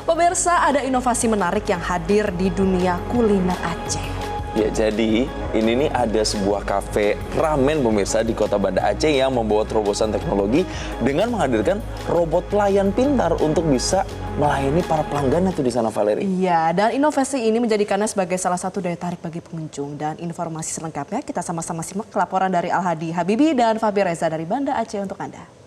Pemirsa, ada inovasi menarik yang hadir di dunia kuliner Aceh. Ya, jadi ini nih ada sebuah kafe ramen pemirsa di kota Banda Aceh yang membawa terobosan teknologi dengan menghadirkan robot pelayan pintar untuk bisa melayani para pelanggannya tuh di sana, Valeri. Iya, dan inovasi ini menjadikannya sebagai salah satu daya tarik bagi pengunjung. Dan informasi selengkapnya kita sama-sama simak laporan dari Al-Hadi Habibi dan Fabi Reza dari Banda Aceh untuk Anda.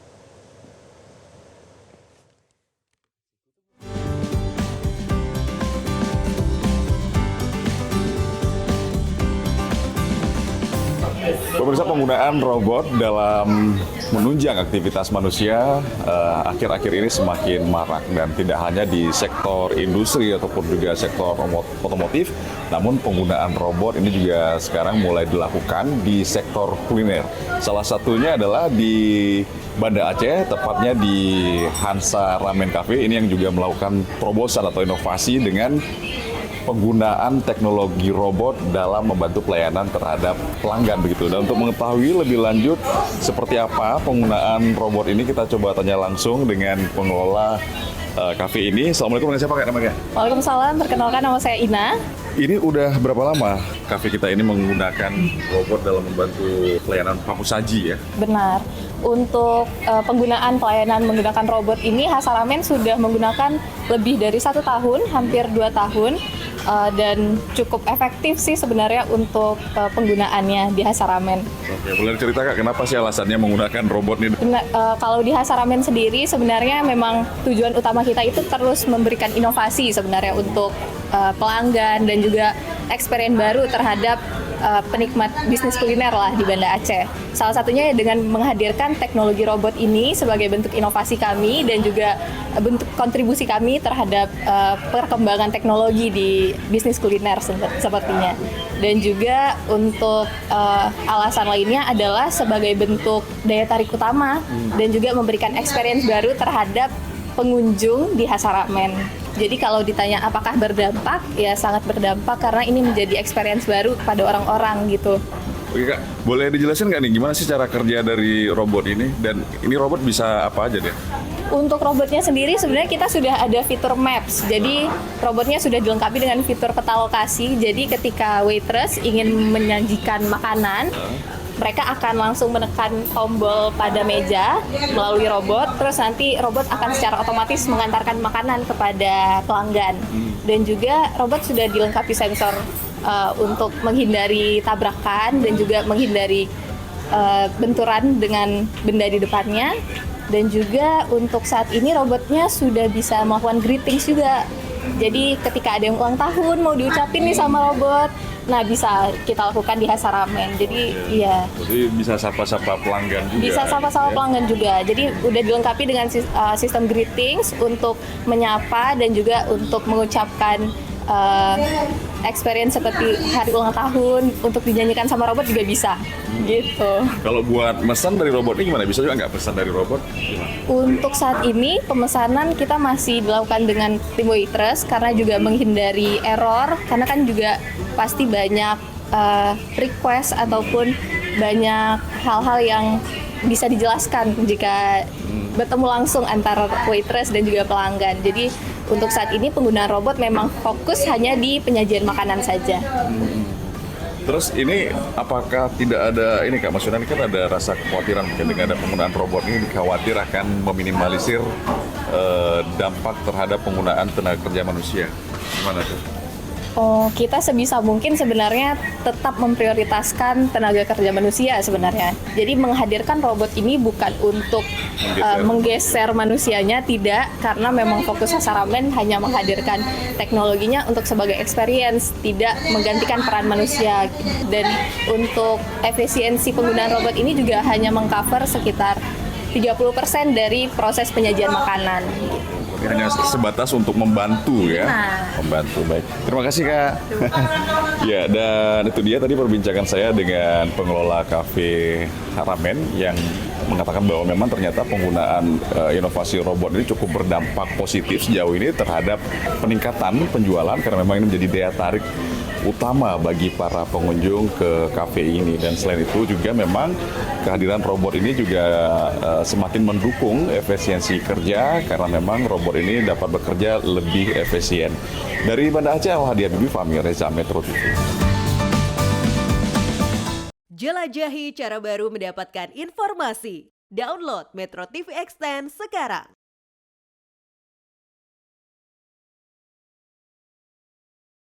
Pemirsa, penggunaan robot dalam menunjang aktivitas manusia akhir-akhir ini semakin marak, dan tidak hanya di sektor industri ataupun juga sektor otomotif, namun penggunaan robot ini juga sekarang mulai dilakukan di sektor kuliner. Salah satunya adalah di Banda Aceh, tepatnya di Hansa Ramen Cafe ini yang juga melakukan terobosan atau inovasi dengan penggunaan teknologi robot dalam membantu pelayanan terhadap pelanggan begitu. Dan untuk mengetahui lebih lanjut seperti apa penggunaan robot ini, kita coba tanya langsung dengan pengelola kafe ini. Assalamualaikum, dengan siapa Kak namanya? Waalaikumsalam, perkenalkan nama saya Ina. Ini udah berapa lama kafe kita ini menggunakan robot dalam membantu pelayanan pamu saji ya? Benar. Untuk penggunaan pelayanan menggunakan robot ini, Hansa Ramen sudah menggunakan lebih dari 1 tahun, hampir 2 tahun. Dan cukup efektif sih sebenarnya untuk penggunaannya di Hansa Ramen. Oke, boleh cerita Kak, kenapa sih alasannya menggunakan robot ini? Kalau di Hansa Ramen sendiri sebenarnya memang tujuan utama kita itu terus memberikan inovasi sebenarnya untuk pelanggan dan juga experience baru terhadap penikmat bisnis kuliner lah di Banda Aceh. Salah satunya dengan menghadirkan teknologi robot ini sebagai bentuk inovasi kami dan juga bentuk kontribusi kami terhadap perkembangan teknologi di bisnis kuliner sepertinya. Dan juga untuk alasan lainnya adalah sebagai bentuk daya tarik utama dan juga memberikan experience baru terhadap pengunjung di Hansa Ramen. Jadi kalau ditanya apakah berdampak, ya sangat berdampak karena ini menjadi experience baru kepada orang-orang gitu. Oke Kak, boleh dijelasin nggak nih gimana sih cara kerja dari robot ini? Dan ini robot bisa apa aja deh? Untuk robotnya sendiri sebenarnya kita sudah ada fitur Maps. Jadi robotnya sudah dilengkapi dengan fitur peta lokasi. Jadi ketika waitress ingin menyajikan makanan, mereka akan langsung menekan tombol pada meja melalui robot, terus nanti robot akan secara otomatis mengantarkan makanan kepada pelanggan. Dan juga robot sudah dilengkapi sensor untuk menghindari tabrakan dan juga menghindari benturan dengan benda di depannya. Dan juga untuk saat ini robotnya sudah bisa melakukan greetings juga. Jadi ketika ada yang ulang tahun mau diucapin nih sama robot, nah bisa kita lakukan di Hansa Ramen. Jadi iya. Jadi bisa sapa-sapa pelanggan juga. Bisa sapa-sapa pelanggan juga. Jadi udah dilengkapi dengan sistem greetings untuk menyapa dan juga untuk mengucapkan experience seperti hari ulang tahun untuk dinyanyikan sama robot juga bisa. Gitu. Kalau buat pesan dari robot ini gimana? Bisa juga nggak pesan dari robot? Gimana? Untuk saat ini pemesanan kita masih dilakukan dengan tim waitress karena juga menghindari error, karena kan juga pasti banyak request ataupun banyak hal-hal yang bisa dijelaskan jika bertemu langsung antara waitress dan juga pelanggan. Jadi untuk saat ini penggunaan robot memang fokus hanya di penyajian makanan saja. Terus ini apakah tidak ada ini Kak, maksudnya ini kan ada rasa kekhawatiran mungkin dengan ada penggunaan robot ini dikhawatir akan meminimalisir dampak terhadap penggunaan tenaga kerja manusia. Gimana tuh? Oh, kita sebisa mungkin sebenarnya tetap memprioritaskan tenaga kerja manusia sebenarnya. Jadi menghadirkan robot ini bukan untuk menggeser manusianya, tidak, karena memang fokus Hansa Ramen hanya menghadirkan teknologinya untuk sebagai experience, tidak menggantikan peran manusia. Dan untuk efisiensi penggunaan robot ini juga hanya mengcover sekitar 30% dari proses penyajian makanan. Hanya sebatas untuk membantu ya. Membantu, baik. Terima kasih Kak. Ya, dan itu dia tadi perbincangan saya dengan pengelola kafe Ramen yang mengatakan bahwa memang ternyata penggunaan inovasi robot ini cukup berdampak positif sejauh ini terhadap peningkatan penjualan, karena memang ini menjadi daya tarik utama bagi para pengunjung ke kafe ini. Dan selain itu juga memang kehadiran robot ini juga semakin mendukung efisiensi kerja karena memang robot ini dapat bekerja lebih efisien. Dari Banda Aceh, Al-Hadi Habibie, Fahmi Reza, Metro TV. Jelajahi cara baru mendapatkan informasi. Download Metro TV Extend sekarang.